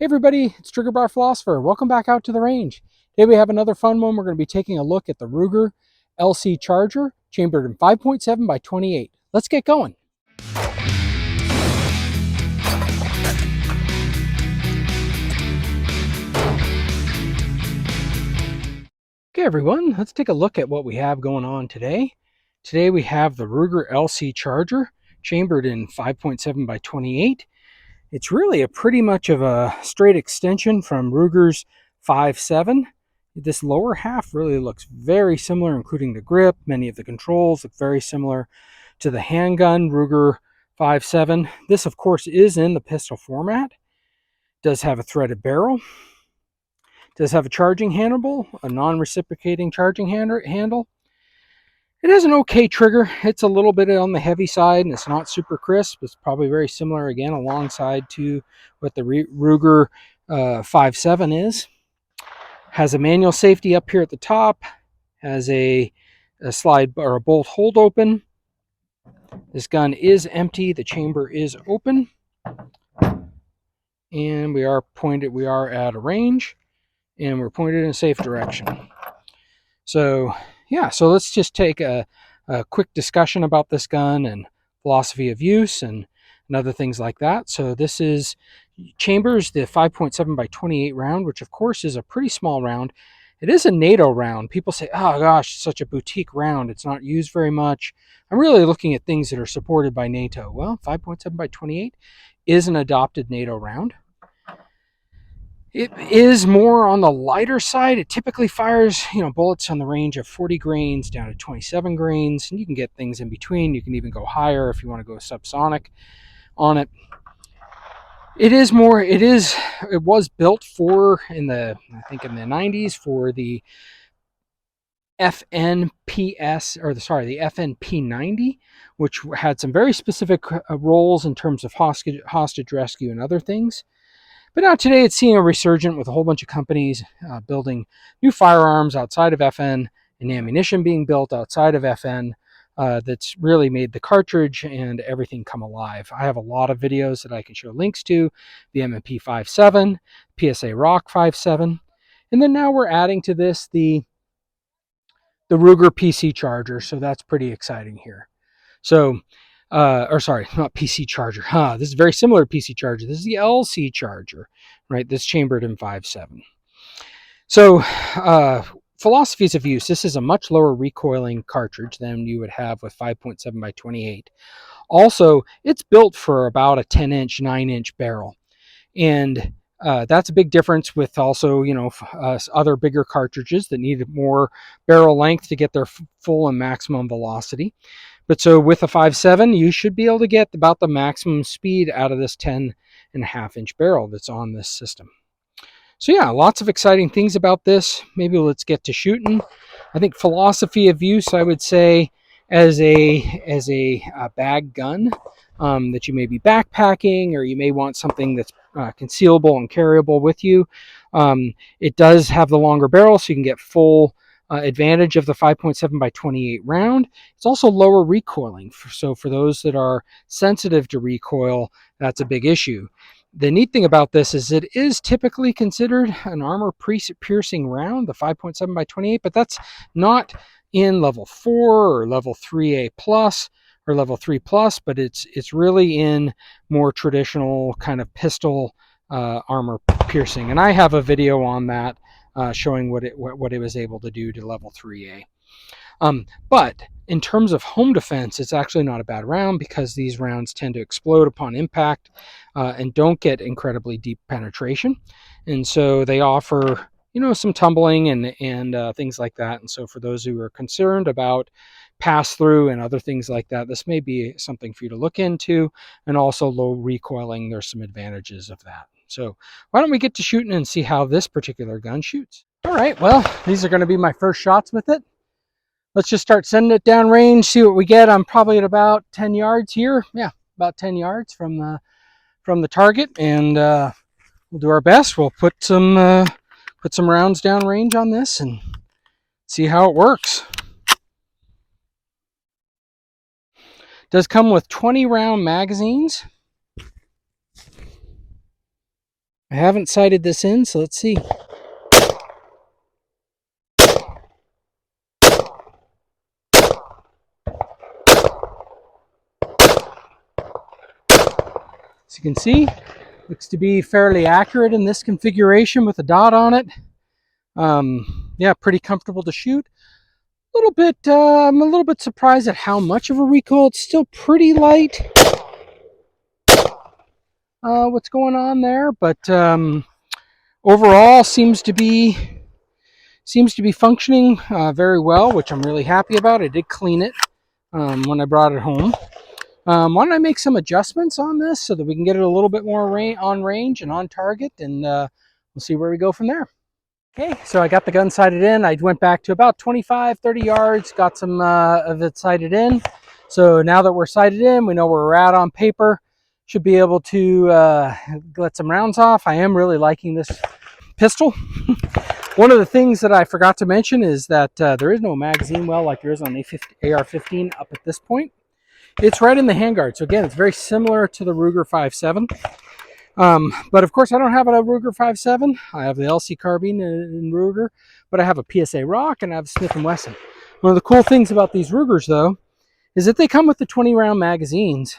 Hey everybody, it's Trigger Bar Philosopher. Welcome back out to the range. Today we have another fun one. We're going to be taking a look at the Rurger LC Charger, chambered in 5.7 by 28. Let's get going. Okay everyone, let's take a look at what we have going on today. Today we have the Rurger LC Charger, chambered in 5.7 by 28. It's really a pretty much of a straight extension from Ruger's 5.7. This lower half really looks very similar, including the grip. Many of the controls look very similar to the handgun Ruger 5.7. This, of course, is in the pistol format. Does have a threaded barrel. Does have a charging handle, a non-reciprocating charging handle. It has an okay trigger. It's a little bit on the heavy side, and it's not super crisp. It's probably very similar, again, alongside to what the Rurger 5.7 is. Has a manual safety up here at the top. Has a slide or a bolt hold open. This gun is empty. The chamber is open. And we are at a range, and we're pointed in a safe direction. So let's just take a quick discussion about this gun and philosophy of use and other things like that. So this is chambers the 5.7 by 28 round, which of course is a pretty small round. It is a NATO round. People say, oh gosh, it's such a boutique round. It's not used very much. I'm really looking at things that are supported by NATO. Well, 5.7 by 28 is an adopted NATO round. It is more on the lighter side. It typically fires, bullets on the range of 40 grains down to 27 grains, and you can get things in between. You can even go higher if you want to go subsonic on it. It was built for in the 90s for the the FNP90, which had some very specific roles in terms of hostage rescue and other things. But now today it's seeing a resurgence with a whole bunch of companies building new firearms outside of FN and ammunition being built outside of FN that's really made the cartridge and everything come alive. I have a lot of videos that I can show links to, the M&P 5.7, PSA Rock 5.7, and then now we're adding to this the Rurger PC Charger, so that's pretty exciting here. So not PC Charger. This is very similar to PC Charger. This is the LC Charger, right? This chambered in 5.7. So, philosophies of use. This is a much lower recoiling cartridge than you would have with 5.7 by 28. Also, it's built for about a 10-inch, 9-inch barrel. And that's a big difference with also, other bigger cartridges that need more barrel length to get their full and maximum velocity. But so with a 5.7, you should be able to get about the maximum speed out of this 10.5-inch barrel that's on this system. So yeah, lots of exciting things about this. Maybe let's get to shooting. I think philosophy of use, I would say, as a bag gun that you may be backpacking, or you may want something that's concealable and carryable with you. It does have the longer barrel, so you can get full advantage of the 5.7 by 28 round. It's also lower recoiling. So for those that are sensitive to recoil, that's a big issue. The neat thing about this is it is typically considered an armor-piercing round, the 5.7 by 28, but that's not in level 4 or level 3A plus or level 3 plus, but it's really in more traditional kind of pistol armor piercing. And I have a video on that showing what it was able to do to level 3A. But in terms of home defense, it's actually not a bad round because these rounds tend to explode upon impact and don't get incredibly deep penetration. And so they offer, some tumbling and things like that. And so for those who are concerned about pass through and other things like that, this may be something for you to look into. And also low recoiling, there's some advantages of that. So why don't we get to shooting and see how this particular gun shoots? All right, well, these are going to be my first shots with it. Let's just start sending it down range, see what we get. I'm probably at about 10 yards here. Yeah, about 10 yards from the target, and we'll do our best. We'll put some rounds down range on this and see how it works. It does come with 20 round magazines. I haven't sighted this in, so let's see. As you can see, looks to be fairly accurate in this configuration with a dot on it. Yeah, pretty comfortable to shoot. I'm a little bit surprised at how much of a recoil. It's still pretty light. What's going on there? But overall, seems to be functioning very well, which I'm really happy about. I did clean it when I brought it home. Why don't I make some adjustments on this so that we can get it a little bit more on range and on target, and we'll see where we go from there. Okay, so I got the gun sighted in. I went back to about 25-30 yards, got some of it sighted in. So now that we're sighted in, we know where we're at on paper. Should be able to let some rounds off. I am really liking this pistol. One of the things that I forgot to mention is that there is no magazine well like there is on AR-15 up at this point. It's right in the handguard. So again, it's very similar to the Rurger 5.7. But of course, I don't have a Rurger 5.7. I have the LC Carbine in Rurger, but I have a PSA Rock and I have a Smith & Wesson. One of the cool things about these Rugers, though, is that they come with the 20-round magazines,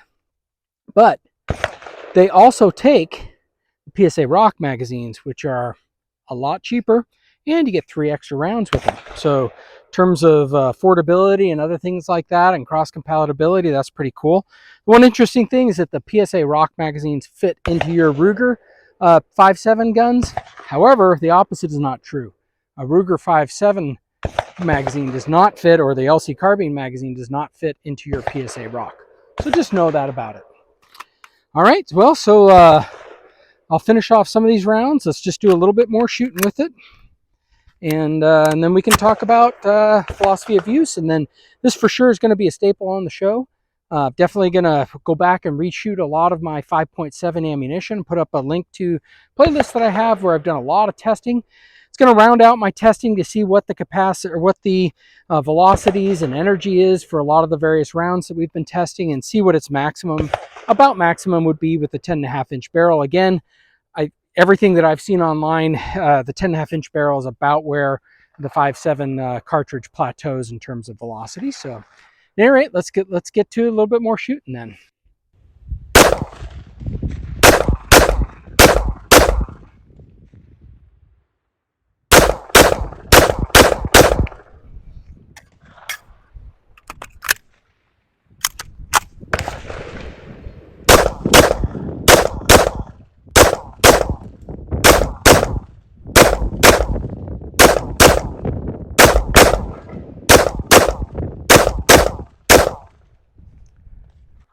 but they also take the PSA Rock magazines, which are a lot cheaper, and you get 3 extra rounds with them. So in terms of affordability and other things like that and cross-compatibility, that's pretty cool. One interesting thing is that the PSA Rock magazines fit into your Rurger 5.7 guns. However, the opposite is not true. A Rurger 5.7 magazine does not fit, or the LC Carbine magazine does not fit into your PSA Rock. So just know that about it. All right, well, so I'll finish off some of these rounds. Let's just do a little bit more shooting with it. And then we can talk about philosophy of use. And then this for sure is going to be a staple on the show. Definitely going to go back and reshoot a lot of my 5.7 ammunition, put up a link to a playlist that I have where I've done a lot of testing. It's going to round out my testing to see what the capacity or what the velocities and energy is for a lot of the various rounds that we've been testing, and see what its maximum would be with the 10.5-inch barrel. Again, everything that I've seen online, the 10.5-inch barrel is about where the 5.7 cartridge plateaus in terms of velocity. So at any rate, let's get to a little bit more shooting then.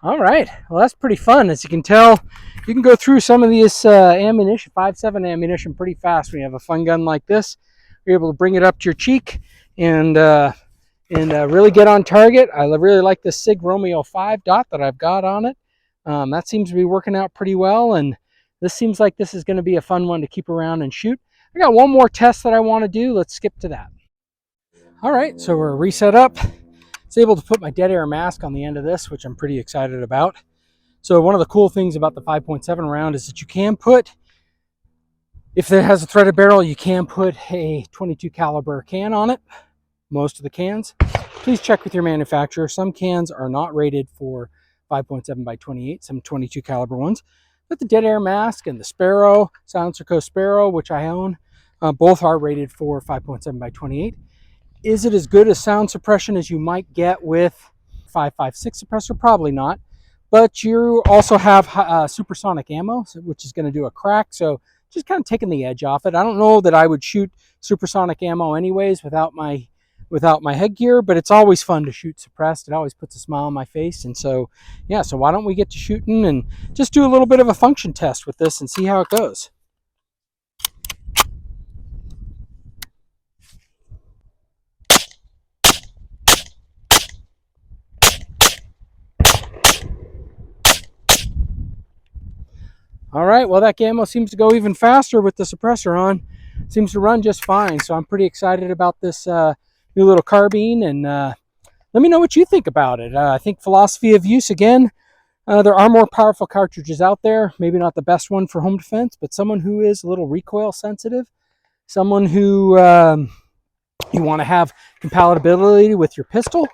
All right, well, that's pretty fun. As you can tell, you can go through some of this ammunition, 5.7 ammunition, pretty fast when you have a fun gun like this. You're able to bring it up to your cheek and really get on target. I really like this SIG Romeo 5 dot that I've got on it. That seems to be working out pretty well, and this seems like this is going to be a fun one to keep around and shoot. I got one more test that I want to do. Let's skip to that. All right, so we're reset up. I was able to put my dead air mask on the end of this, which I'm pretty excited about. So one of the cool things about the 5.7 round is that you can put, if it has a threaded barrel, you can put a 22 caliber can on it. Most of the cans. Please check with your manufacturer. Some cans are not rated for 5.7 by 28, some 22 caliber ones. But the dead air mask and the Sparrow, Silencer Co. Sparrow, which I own, both are rated for 5.7 by 28. Is it as good as sound suppression as you might get with 5.56 suppressor? Probably not. But you also have supersonic ammo, which is going to do a crack. So just kind of taking the edge off it. I don't know that I would shoot supersonic ammo anyways without my headgear, but it's always fun to shoot suppressed. It always puts a smile on my face. And so, yeah, so why don't we get to shooting and just do a little bit of a function test with this and see how it goes. All right, well, that ammo seems to go even faster with the suppressor on. Seems to run just fine, so I'm pretty excited about this new little carbine, and let me know what you think about it. I think philosophy of use, again, There are more powerful cartridges out there. Maybe not the best one for home defense, but someone who is a little recoil sensitive, someone who you want to have compatibility with your pistol,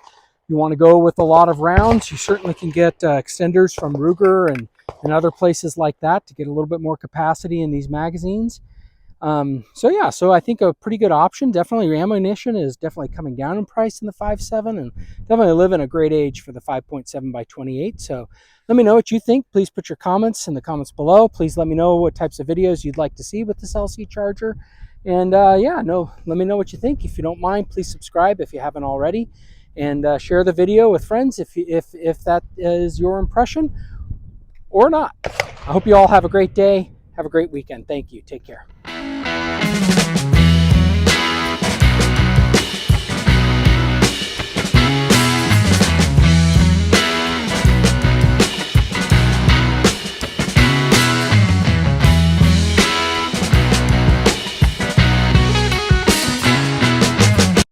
you want to go with a lot of rounds, you certainly can get extenders from Rurger and other places like that to get a little bit more capacity in these magazines. So I think a pretty good option. Definitely your ammunition is definitely coming down in price in the 5.7, and definitely live in a great age for the 5.7 by 28. So let me know what you think. Please put your comments in the comments below. Please let me know what types of videos you'd like to see with this LC charger. And let me know what you think. If you don't mind, please subscribe if you haven't already, and share the video with friends if that is your impression or not. I hope you all have a great day. Have a great weekend. Thank you. Take care.